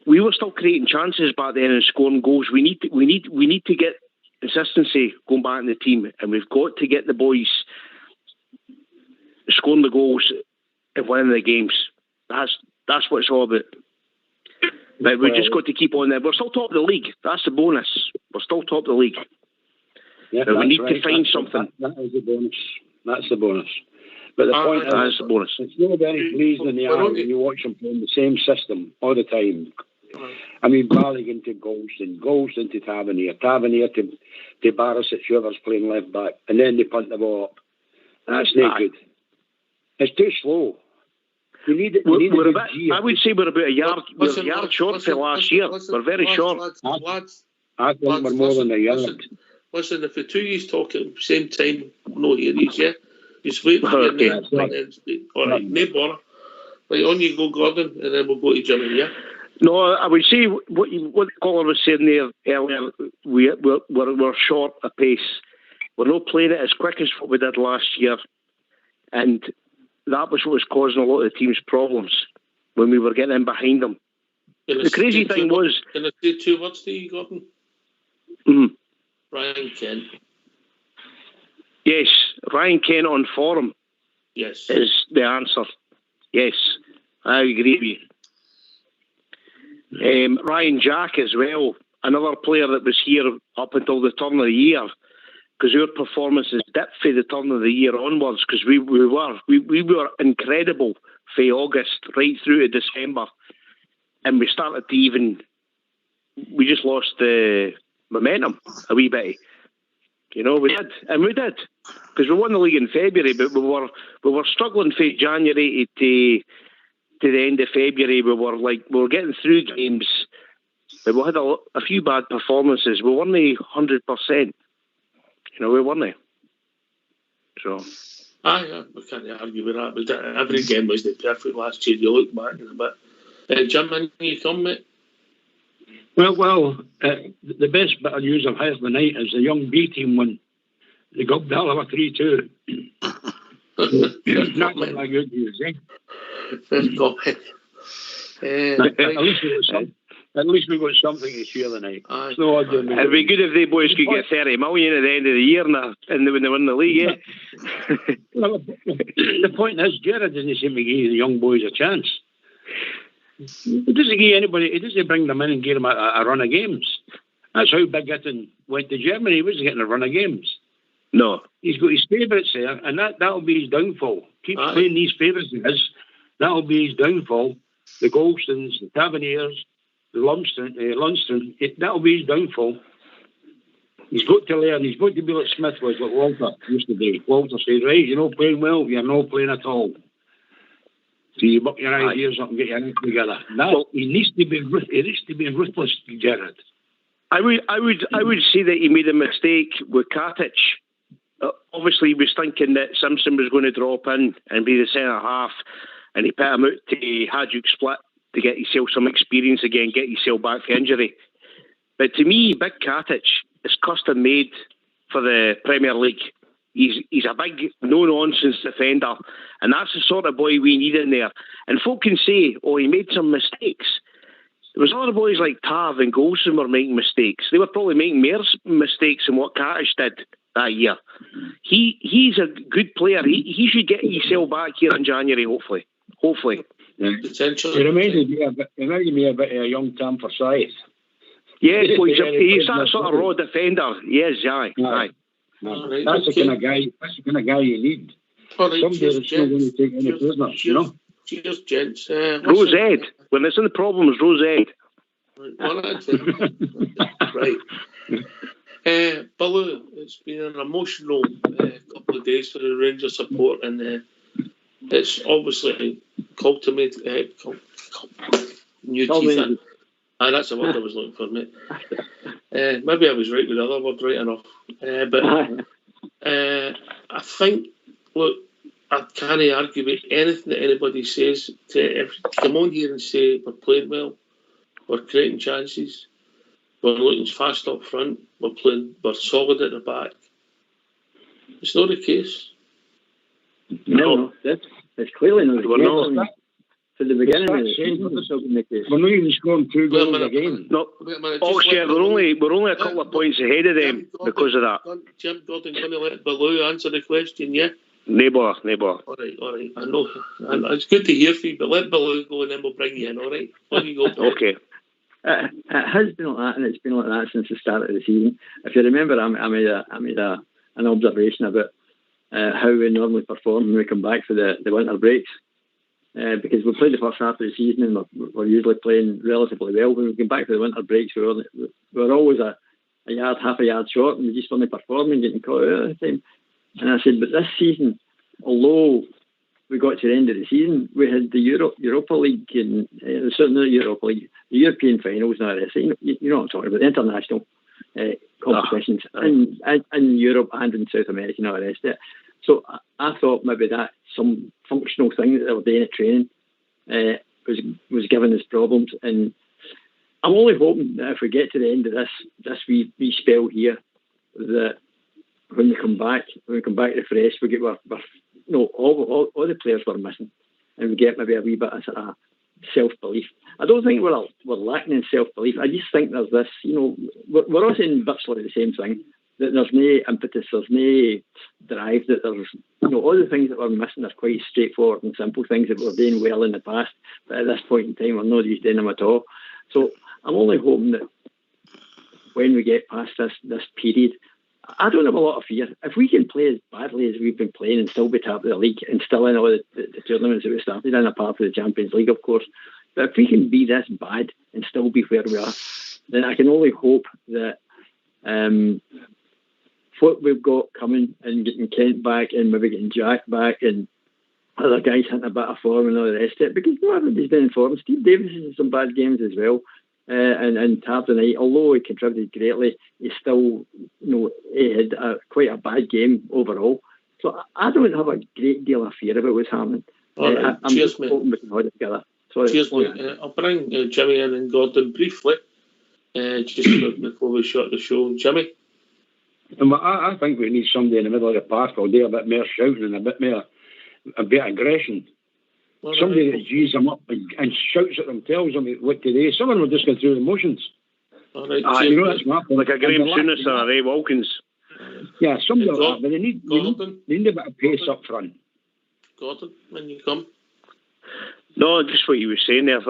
we were still creating chances back then and scoring goals. We need to get consistency going back in the team, and we've got to get the boys scoring the goals and winning the games. That's what it's all about. But we've just got to keep on there. We're still top of the league. That's the bonus. We're still top of the league. Yeah, but we need to find something. That is the bonus. That's the bonus. But the point is, the bonus. It's not very pleasing in the eye when you watch them playing the same system all the time. I mean, Balogun to Golston to Tavernier to Barisic, whoever's playing left back, and then they punt the ball up. That's not good. It's too slow. You need it. I would say we're about a yard short for last year. We're very short. Lads, I think we're more than a yard. Listen, if the two of you talk at the same time, no here he is, yeah? Just wait for your name. All right, no bother. Right, on you go, Gordon, and then we'll go to Jimmy, yeah? No, I would say what the caller was saying there earlier, we're short of pace. We're not playing it as quick as what we did last year. And that was what was causing a lot of the team's problems when we were getting in behind them. The crazy thing was... Can I say 2 words to you, Gordon? Mm-hmm. Ryan Kent. Yes, Ryan Kent on form. Yes. Is the answer. Yes, I agree with you. Ryan Jack as well, another player that was here up until the turn of the year, because our performances dipped for the turn of the year onwards, because we were incredible for August right through to December, and we started to we just lost the momentum a wee bit. You know, we did, because we won the league in February, but we were struggling from January to the end of February. We were getting through games, but we had a few bad performances. We weren't 100%. You know, we weren't. So. We can't argue with that. But every game was the perfect last year. You look back in a bit. Jim, in you come, mate. Well, the best bit of news I've heard tonight is the young B team won. They got Gallagher 3-2. Not like my good news, eh? At least we got something to share tonight. It'd be good if they boys could get 30 million at the end of the year and when they win the league, eh? Well, the point is, Gerrard doesn't seem to give the young boys a chance. He doesn't give anybody. He doesn't bring them in and give them a run of games. That's how Big Hitton went to Germany. He wasn't getting a run of games. No. He's got his favourites there, and that'll be his downfall. Keeps playing these favourites of his. That'll be his downfall. The Goldstons, the Taverniers, the Lundstrom, that'll be his downfall. He's got to learn. He's got to be like Smith was, like Walter used to be. Walter said, right, you're not playing well, you're not playing at all. So you muck your ideas up and get your act together. Now, he needs to be ruthless, Gerrard. I would say that he made a mistake with Katic. Obviously, he was thinking that Simpson was going to drop in and be the centre half, and he put him out to Hajduk Split to get himself some experience again, get himself back for injury. But to me, Big Katic is custom made for the Premier League. He's a big, no-nonsense defender, and that's the sort of boy we need in there. And folk can say, oh, he made some mistakes. There was other boys like Tav and Golson were making mistakes. They were probably making more mistakes than what Katic did that year. He's a good player. He should get himself back here in January, hopefully. Yeah. Potentially. It reminded me a bit of a young Tam Forsyth. Yes, well, he's that sort of raw defender. Yes, aye. Right. That's the kind of guy. That's the kind of guy you need. Somebody that's not going to take any prisoners, you know. Cheers, gents. Rose Ed. When it's in the problems, Rose Ed. Right. Baloo, it's been an emotional couple of days for the Rangers support, and it's obviously cultivated new teeth. That's the word I was looking for, mate. Maybe I was right with the other word, right enough. But I think, look, I can't argue with anything that anybody says. To come on here and say we're playing well, we're creating chances, we're looking fast up front, we're solid at the back. It's not the case. No, it's clearly not the case. From the beginning of the season, we're not even scoring 2 goals a game. No, we're only a couple of points ahead of them because of that. Jim Gordon going to let Baloo answer the question, yeah? No bother. All right. I know. It's good to hear from you, but let Baloo go and then we'll bring you in, all right? There you go. Okay. It has been like that, and it's been like that since the start of the season. If you remember, I made an observation about how we normally perform when we come back for the winter breaks. Because we played the first half of the season and we're usually playing relatively well. When we come back for the winter breaks, we're always half a yard short, and we just weren't performing, getting caught out at the time. And I said, but this season, although we got to the end of the season, we had the Europa League and certainly the Europa League, the European finals and all this. You know what I'm talking about, the international competitions in Europe and in South America and all the rest of it. So I thought maybe that some functional thing that they were doing at training was giving us problems. And I'm only hoping that if we get to the end of this wee spell here, that when we come back refreshed, we get all the players we're missing, and we get maybe a wee bit of sort of self-belief. I don't think we're lacking in self-belief. I just think there's this, we're all saying virtually the same thing. That there's no impetus, there's no drive, that there's, all the things that we're missing are quite straightforward and simple things that we're doing well in the past, but at this point in time, we're not just doing them at all. So I'm only hoping that when we get past this period, I don't have a lot of fear. If we can play as badly as we've been playing and still be top of the league and still in all the tournaments that we started in, apart from the Champions League, of course, but if we can be this bad and still be where we are, then I can only hope that what we've got coming and getting Kent back and maybe getting Jack back and other guys hitting a bit of form and all the rest of it, because not everybody's been in form. Steve Davis has some bad games as well, and Tab tonight, although he contributed greatly, he still he had quite a bad game overall. So I don't have a great deal of fear about what's happening. Right. I'm just hoping we can hold it together. Sorry. Cheers, mate. I'll bring Jimmy in and Gordon briefly just before we shut the show. Jimmy? I think we need somebody in the middle of the park all day, a bit more shouting and a bit more a bit of aggression. Somebody that G's them up and shouts at them, tells them what to do. Some of them are just going through the motions. That's my point. Like a Graham Souness or a Ray Wilkins. Yeah, somebody like that, but they need a bit of pace up front. Gordon, when you come. No, just what you were saying there.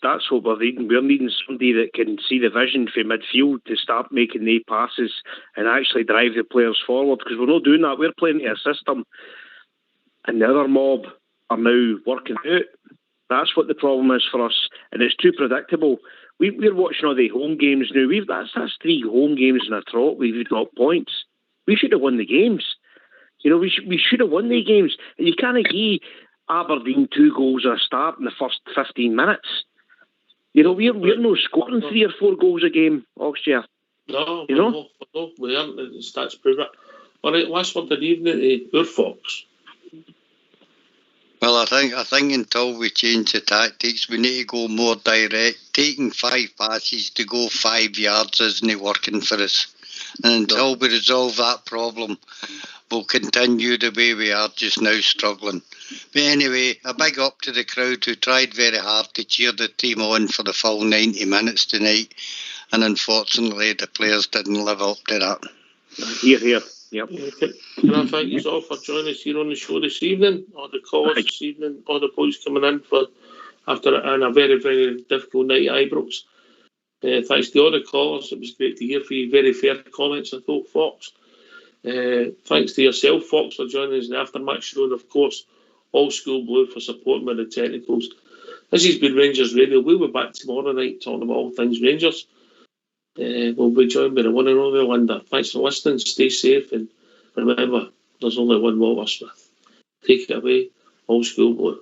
That's what we're needing. We're needing somebody that can see the vision for midfield to start making the passes and actually drive the players forward. Because we're not doing that. We're playing to a system, and the other mob are now working out. That's what the problem is for us, and it's too predictable. We're watching all the home games now. That's 3 home games in a trot. We've got points. We should have won the games. We should have won the games. And you can't give Aberdeen 2 goals at a start in the first 15 minutes. We're no scoring 3 or 4 goals a game, Oxshire. No, we aren't. The stats prove it. All right, last word of the evening to Fox. Well, I think until we change the tactics, we need to go more direct. Taking 5 passes to go 5 yards isn't working for us. And until we resolve that problem, we'll continue the way we are just now, struggling. But anyway, a big up to the crowd who tried very hard to cheer the team on for the full 90 minutes tonight. And unfortunately, the players didn't live up to that. Here. Yep. Can I thank you all for joining us here on the show this evening, all the callers this evening, all the boys coming in after a very, very difficult night at Ibrox. Thanks to all the callers. It was great to hear from you. Very fair comments, I thought, Fox. Thanks to yourself, Fox, for joining us in the aftermatch show, and of course, All School Blue for supporting with the technicals. This has been Rangers Radio. We'll be back tomorrow night talking about all things Rangers. We'll be joined by the one and only Linda. Thanks for listening. Stay safe, and remember, there's only one Walter Smith. Take it away, All School Blue.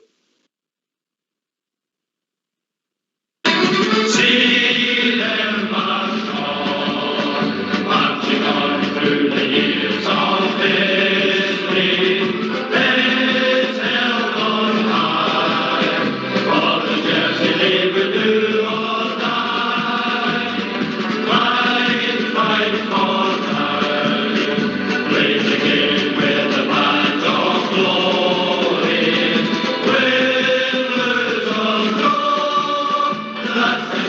See them march on, marching on through the years of history. Heads held on high, for the Jersey labor do or die. Fight for time, play the game with the band of glory. Win, lose or draw, that's the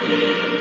Hallelujah.